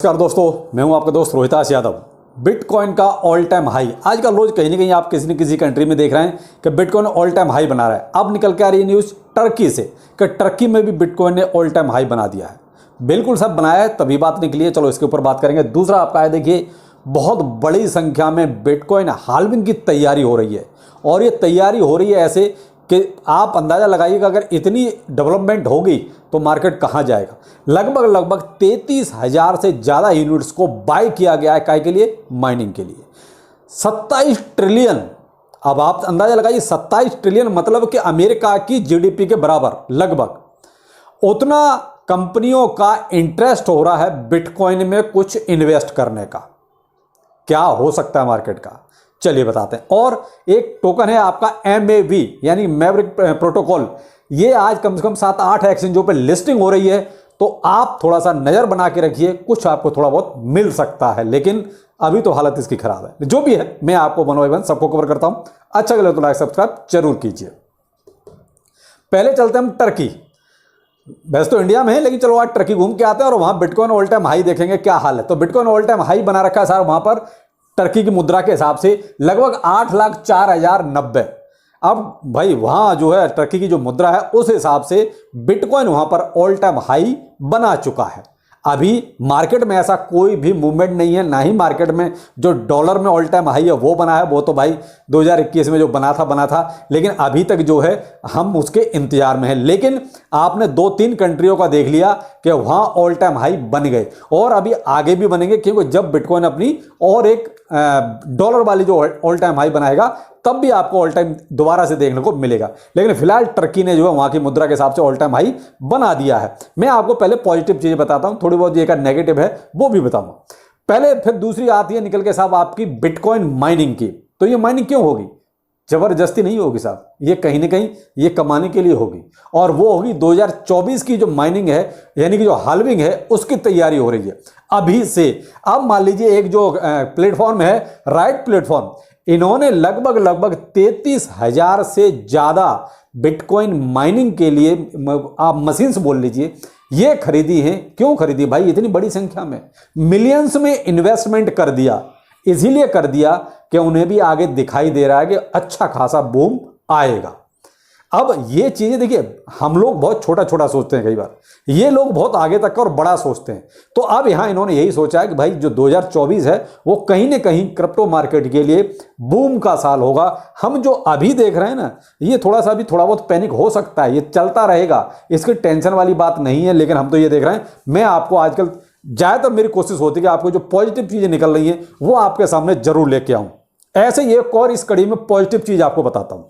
नमस्कार दोस्तों, मैं हूं आपका दोस्त रोहिताश यादव। बिटकॉइन का ऑल टाइम हाई आज का रोज कहीं ना कहीं आप किसी न किसी कंट्री में देख रहे हैं कि बिटकॉइन ऑल टाइम हाई बना रहा है। अब निकल के आ रही है न्यूज़ टर्की से कि टर्की में भी बिटकॉइन ने ऑल टाइम हाई बना दिया है। बिल्कुल सब बनाया है तभी बात निकली है, चलो इसके ऊपर बात करेंगे। दूसरा आपका है, देखिए बहुत बड़ी संख्या में बिटकॉइन हाल्विंग की तैयारी हो रही है और ये तैयारी हो रही है ऐसे कि आप अंदाज़ा लगाइएगा अगर इतनी डेवलपमेंट होगी तो मार्केट कहाँ जाएगा। लगभग 33,000 से ज़्यादा यूनिट्स को बाय किया गया है, काय के लिए? माइनिंग के लिए। 27 ट्रिलियन, अब आप अंदाज़ा लगाइए 27 ट्रिलियन मतलब कि अमेरिका की जीडीपी के बराबर लगभग उतना कंपनियों का इंटरेस्ट हो रहा है बिटकॉइन में कुछ इन्वेस्ट करने का। क्या हो सकता है मार्केट का, चलिए बताते हैं। और एक टोकन है आपका MAV यानी मैवरिक प्रोटोकॉल, ये आज कम से कम 7-8 एक्सचेंजों पे लिस्टिंग हो रही है, तो आप थोड़ा सा नज़र बना के रखिए, कुछ आपको थोड़ा बहुत मिल सकता है, लेकिन अभी तो हालत इसकी खराब है। जो भी है मैं आपको वन बाय वन सबको कवर करता हूं। अच्छा लगे तो लाइक सब्सक्राइब जरूर कीजिए। पहले चलते हैं हम टर्की। वैसे तो इंडिया में है लेकिन चलो आज टर्की घूम के आते हैं और वहां बिटकॉइन ऑल टाइम हाई देखेंगे क्या हाल है। तो बिटकॉइन ऑल टाइम हाई बना रखा है सर वहां पर टर्की की मुद्रा के हिसाब से लगभग 8,04,090। अब भाई वहां जो है टर्की की जो मुद्रा है उस हिसाब से बिटकॉइन वहां पर ऑल टाइम हाई बना चुका है। अभी मार्केट में ऐसा कोई भी मूवमेंट नहीं है, ना ही मार्केट में जो डॉलर में ऑल टाइम हाई है वो बना है, वो तो भाई 2021 में जो बना था, लेकिन अभी तक जो है हम उसके इंतजार में हैं। लेकिन आपने 2-3 कंट्रियों का देख लिया कि वहां ऑल टाइम हाई बन गए और अभी आगे भी बनेंगे, क्योंकि जब बिटकॉइन अपनी और एक डॉलर वाली जो ऑल टाइम हाई बनाएगा तब भी आपको ऑल टाइम दोबारा से देखने को मिलेगा। लेकिन फिलहाल टर्की ने जो है वहां की मुद्रा के हिसाब से ऑल टाइम हाई बना दिया है। मैं आपको पहले पॉजिटिव चीजें बताता हूं, थोड़ी बहुत ये नेगेटिव है वो भी बताऊंगा पहले। फिर दूसरी आती है निकल के साहब आपकी बिटकॉइन माइनिंग की। तो ये माइनिंग क्यों होगी? जबरदस्ती नहीं होगी साहब, ये कहीं ना कहीं ये कमाने के लिए होगी और वो होगी 2024 की जो माइनिंग है यानी कि जो हाल्विंग है उसकी तैयारी हो रही है अभी से। अब मान लीजिए एक जो प्लेटफॉर्म है राइट प्लेटफॉर्म, इन्होंने लगभग 33,000 से ज्यादा बिटकॉइन माइनिंग के लिए आप मशीन्स बोल लीजिए ये खरीदी है। क्यों खरीदी भाई? इतनी बड़ी संख्या में मिलियंस में इन्वेस्टमेंट कर दिया, इसीलिए कर दिया कि उन्हें भी आगे दिखाई दे रहा है कि अच्छा खासा बूम आएगा। अब ये चीजें देखिए, हम लोग बहुत छोटा छोटा सोचते हैं कई बार, ये लोग बहुत आगे तक और बड़ा सोचते हैं। तो अब यहां इन्होंने यही सोचा है कि भाई जो 2024 है वो कहीं ना कहीं क्रिप्टो मार्केट के लिए बूम का साल होगा। हम जो अभी देख रहे हैं ना, ये थोड़ा बहुत पैनिक हो सकता है, ये चलता रहेगा, इसकी टेंशन वाली बात नहीं है। लेकिन हम तो ये देख रहे हैं, मैं आपको आजकल ज्यादातर मेरी कोशिश होती है कि आपको जो पॉजिटिव चीजें निकल रही हैं वो आपके सामने जरूर लेके आऊं। ऐसे ही एक और इस कड़ी में पॉजिटिव चीज आपको बताता हूं।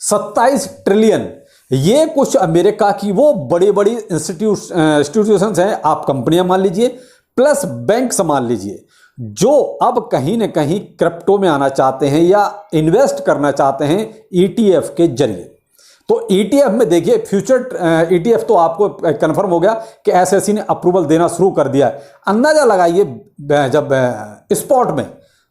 27 ट्रिलियन, ये कुछ अमेरिका की वो बड़ी बड़ी इंस्टीट्यूशंस हैं, आप कंपनियां मान लीजिए प्लस बैंक मान लीजिए, जो अब कहीं ना कहीं क्रिप्टो में आना चाहते हैं या इन्वेस्ट करना चाहते हैं ETF के जरिए। तो ETF में देखिए फ्यूचर ETF तो आपको कंफर्म हो गया कि SEC ने अप्रूवल देना शुरू कर दिया है। अंदाजा लगाइए जब स्पॉट में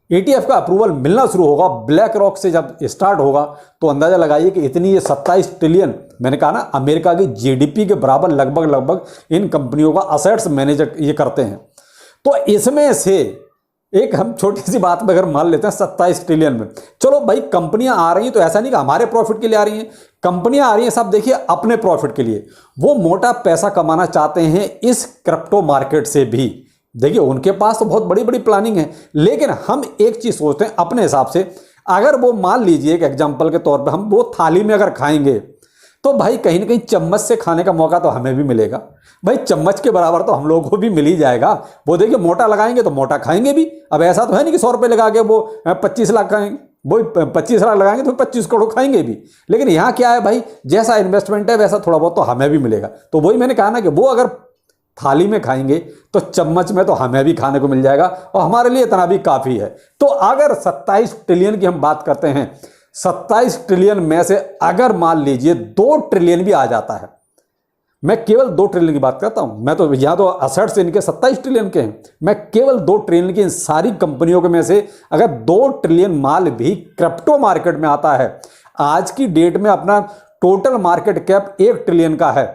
ETF का अप्रूवल मिलना शुरू होगा, ब्लैक रॉक से जब स्टार्ट होगा, तो अंदाजा लगाइए कि इतनी ये 27 ट्रिलियन, मैंने कहा ना अमेरिका की GDP के बराबर लगभग इन कंपनियों का असेट्स मैनेज ये करते हैं। तो इसमें से एक हम छोटी सी बात में अगर मान लेते हैं 27 ट्रिलियन में, चलो भाई कंपनियां आ रही हैं तो ऐसा नहीं कि हमारे प्रॉफिट के लिए आ रही हैं, कंपनियां आ रही हैं सब देखिए अपने प्रॉफिट के लिए, वो मोटा पैसा कमाना चाहते हैं इस क्रिप्टो मार्केट से भी। देखिए उनके पास तो बहुत बड़ी बड़ी प्लानिंग है, लेकिन हम एक चीज सोचते हैं अपने हिसाब से, अगर वो मान लीजिए एक एग्जाम्पल के तौर पर हम वो थाली में अगर खाएंगे तो भाई कहीं ना कहीं चम्मच से खाने का मौका तो हमें भी मिलेगा। भाई चम्मच के बराबर तो हम लोगों को भी मिल ही जाएगा। वो देखिए मोटा लगाएंगे तो मोटा खाएंगे भी। अब ऐसा तो है नहीं कि 100 रुपये लगा के वो 25 लाख खाएंगे, वो 25 लाख लगाएंगे तो 25 करोड़ खाएंगे भी। लेकिन यहाँ क्या है भाई, जैसा इन्वेस्टमेंट है वैसा थोड़ा बहुत तो हमें भी मिलेगा। तो वही मैंने कहा ना कि वो अगर थाली में खाएंगे तो चम्मच में तो हमें भी खाने को मिल जाएगा और हमारे लिए इतना भी काफी है। तो अगर 27 ट्रिलियन की हम बात करते हैं, 27 ट्रिलियन में से अगर मान लीजिए 2 ट्रिलियन भी आ जाता है, मैं केवल 2 ट्रिलियन की बात करता हूं, मैं तो यहां तो असेट्स इनके 27 ट्रिलियन के हैं, मैं केवल 2 ट्रिलियन की इन सारी कंपनियों के में से अगर 2 ट्रिलियन माल भी क्रिप्टो मार्केट में आता है, आज की डेट में अपना टोटल मार्केट कैप 1 ट्रिलियन का है।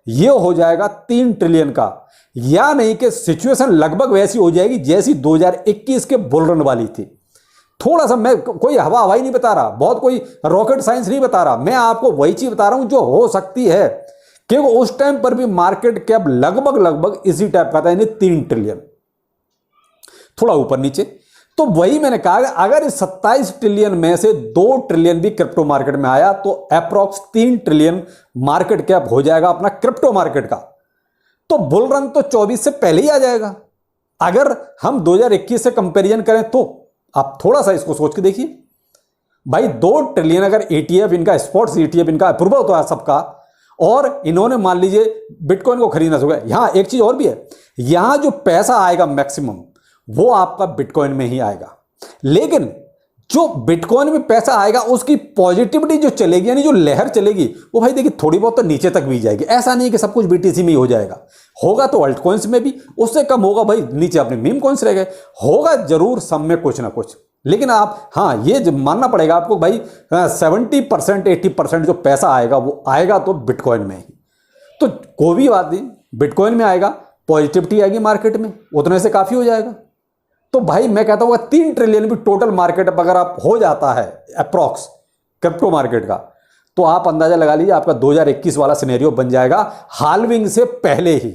ये हो जाएगा 3 ट्रिलियन का। या नहीं कि सिचुएशन लगभग वैसी हो जाएगी जैसी 2021 के बुल रन वाली थी। थोड़ा सा मैं कोई हवाई नहीं बता रहा, बहुत कोई रॉकेट साइंस नहीं बता रहा, मैं आपको वही चीज बता रहा हूं जो हो सकती है, क्योंकि उस टाइम पर भी मार्केट कैप लगभग इसी टाइप का था, यानी 3 ट्रिलियन, थोड़ा ऊपर नीचे। तो वही मैंने कहा अगर इस 27 ट्रिलियन में से 2 ट्रिलियन भी क्रिप्टो मार्केट में आया तो अप्रॉक्स 3 ट्रिलियन मार्केट कैप हो जाएगा अपना क्रिप्टो मार्केट का। तो बुल रन तो 24 से पहले ही आ जाएगा। अगर हम 2021 से कंपैरिजन करें तो आप थोड़ा सा इसको सोच के देखिए भाई, 2 ट्रिलियन अगर ETF इनका, स्पॉट्स ETF इनका अप्रूवल होता है सबका, और इन्होंने मान लीजिए बिटकॉइन को खरीदना शुरू किया। यहां एक चीज और भी है, यहां जो पैसा आएगा मैक्सिमम वो आपका बिटकॉइन में ही आएगा। लेकिन जो बिटकॉइन में पैसा आएगा उसकी पॉजिटिविटी जो चलेगी, यानी जो लहर चलेगी, वो भाई देखिए थोड़ी बहुत तो नीचे तक भी जाएगी। ऐसा नहीं कि सब कुछ BTC में ही हो जाएगा, होगा तो अल्ट कॉइन्स में भी, उससे कम होगा भाई नीचे अपने मीम कॉइन्स रह गए, होगा जरूर सब में कुछ ना कुछ। लेकिन आप हाँ ये मानना पड़ेगा आपको भाई 70% 80% जो पैसा आएगा वो आएगा तो बिटकॉइन में ही। तो कोई भी बात नहीं, बिटकॉइन में आएगा, पॉजिटिविटी आएगी मार्केट में, उतने से काफी हो जाएगा। तो भाई मैं कहता हूँ 3 ट्रिलियन भी टोटल मार्केट अगर आप हो जाता है अप्रॉक्स क्रिप्टो मार्केट का, तो आप अंदाजा लगा लीजिए आपका 2021 वाला सिनेरियो बन जाएगा हाल्विंग से पहले ही।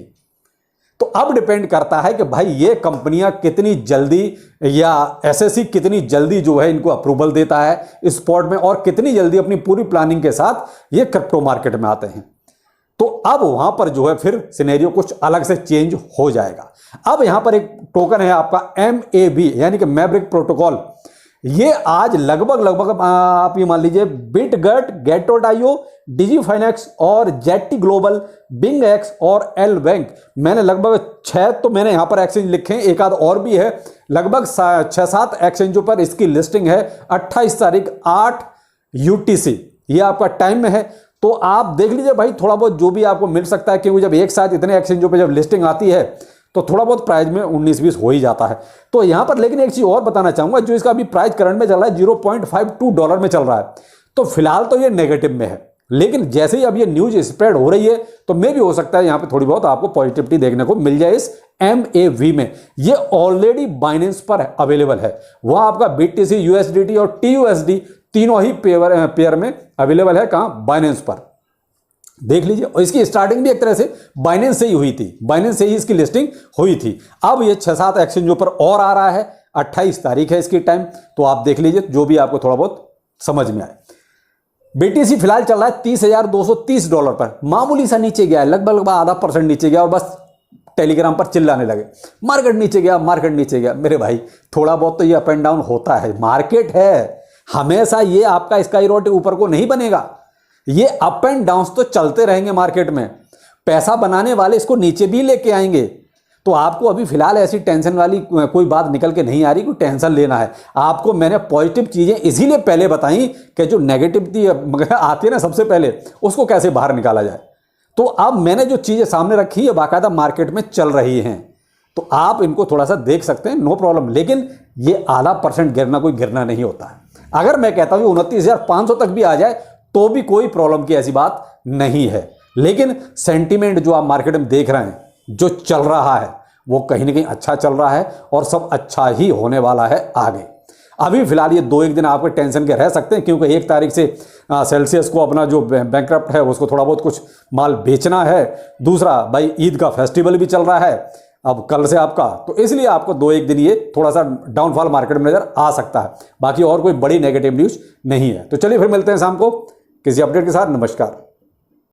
तो अब डिपेंड करता है कि भाई ये कंपनियां कितनी जल्दी या SEC कितनी जल्दी जो है इनको अप्रूवल देता है स्पॉट में, और कितनी जल्दी अपनी पूरी प्लानिंग के साथ ये क्रिप्टो मार्केट में आते हैं। तो अब वहां पर जो है फिर सिनेरियो कुछ अलग से चेंज हो जाएगा। अब यहां पर एक टोकन है आपका MAV, यानी कि मैवरिक प्रोटोकॉल। ये आज लगभग आप ये मान लीजिए बिटगट, गेट.io, डिजीफाइनेक्स और जेटी ग्लोबल, बिंग एक्स और एल बैंक, मैंने लगभग 6 तो मैंने यहां पर एक्सचेंज लिखे हैं, एक आध और भी है, लगभग 6-7 एक्सचेंजों पर इसकी लिस्टिंग है। 28 तारीख 8 UTC ये आपका टाइम में है। तो आप देख लीजिए भाई थोड़ा बहुत जो भी आपको मिल सकता है, क्योंकि जब एक साथ इतने एक्सचेंजों पे जब लिस्टिंग आती है तो थोड़ा बहुत प्राइस में 19-20 हो ही जाता है। तो यहां पर लेकिन एक चीज और बताना चाहूंगा, जो इसका अभी प्राइस करंट में चल रहा है $0.52 में चल रहा है। तो फिलहाल तो ये नेगेटिव में है, लेकिन जैसे ही अब ये न्यूज स्प्रेड हो रही है तो मे भी हो सकता है यहां पे थोड़ी बहुत आपको पॉजिटिविटी देखने को मिल जाए इस MAV में। ये ऑलरेडी बाइनेंस पर अवेलेबल है, वह आपका BTC, USDT और TUSD तीनों ही पेयर में अवेलेबल है। कहां? बाइनेंस पर देख लीजिए। और इसकी स्टार्टिंग भी एक तरह से बाइनेंस से ही हुई थी, बाइनेंस से ही इसकी लिस्टिंग हुई थी। अब ये 6-7 एक्सचेंजों पर और आ रहा है, 28 तारीख है इसकी टाइम। तो आप देख लीजिए जो भी आपको थोड़ा बहुत समझ में आए। BTC फिलहाल चल रहा है $30,230 पर, मामूली सा नीचे गया है, लगभग आधा % नीचे गया, और बस टेलीग्राम पर चिल्लाने लगे मार्केट नीचे गया, मार्केट नीचे गया। मेरे भाई थोड़ा बहुत तो ये अप एंड डाउन होता है, मार्केट है, हमेशा ये आपका स्काई रॉकेट ऊपर को नहीं बनेगा, ये अप एंड डाउन तो चलते रहेंगे मार्केट में। पैसा बनाने वाले इसको नीचे भी लेके आएंगे। तो आपको अभी फिलहाल ऐसी टेंशन वाली कोई बात निकल के नहीं आ रही, कोई टेंशन लेना है आपको। मैंने पॉजिटिव चीजें इसीलिए पहले बताई कि जो नेगेटिविटी आती है ना सबसे पहले, उसको कैसे बाहर निकाला जाए। तो अब मैंने जो चीजें सामने रखी है बाकायदा मार्केट में चल रही हैं, तो आप इनको थोड़ा सा देख सकते हैं, नो प्रॉब्लम। लेकिन ये आधा % गिरना कोई गिरना नहीं होता है। अगर मैं कहता हूं 29,500 तक भी आ जाए तो भी कोई प्रॉब्लम की ऐसी बात नहीं है। लेकिन सेंटीमेंट जो आप मार्केट में देख रहे हैं, जो चल रहा है, वो कहीं ना कहीं अच्छा चल रहा है और सब अच्छा ही होने वाला है आगे। अभी फिलहाल ये 2-1 दिन आपके टेंशन के रह सकते हैं, क्योंकि 1 तारीख से सेल्सियस को अपना जो बैंकक्रप्ट है उसको थोड़ा बहुत कुछ माल बेचना है। दूसरा भाई ईद का फेस्टिवल भी चल रहा है अब कल से आपका, तो इसलिए आपको 2-1 दिन ये थोड़ा सा डाउनफॉल मार्केट में नजर आ सकता है। बाकी और कोई बड़ी नेगेटिव न्यूज नहीं है। तो चलिए फिर मिलते हैं शाम को किसी अपडेट के साथ। नमस्कार।